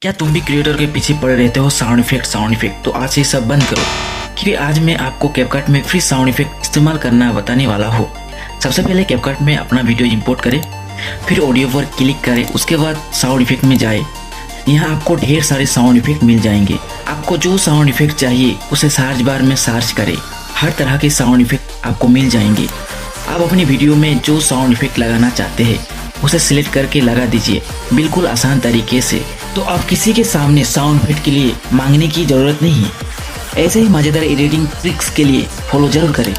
क्या तुम भी क्रिएटर के पीछे पड़े रहते हो साउंड इफेक्ट? तो आज से सब बंद करो, क्योंकि आज मैं आपको कैपकट में फ्री साउंड इफेक्ट इस्तेमाल करना बताने वाला हूँ। सबसे पहले कैपकट में अपना वीडियो इंपोर्ट करें, फिर ऑडियो पर क्लिक करें, उसके बाद साउंड इफेक्ट में जाए। यहाँ आपको ढेर सारे साउंड इफेक्ट मिल जाएंगे। आपको जो साउंड इफेक्ट चाहिए उसे सर्च बार में सर्च करें, हर तरह के साउंड इफेक्ट आपको मिल जाएंगे। आप अपनी वीडियो में जो साउंड इफेक्ट लगाना चाहते हैं उसे सिलेक्ट करके लगा दीजिए, बिल्कुल आसान तरीके से। तो आप किसी के सामने साउंड इफेक्ट के लिए मांगने की ज़रूरत नहीं है। ऐसे ही मज़ेदार एडिटिंग ट्रिक्स के लिए फॉलो जरूर करें।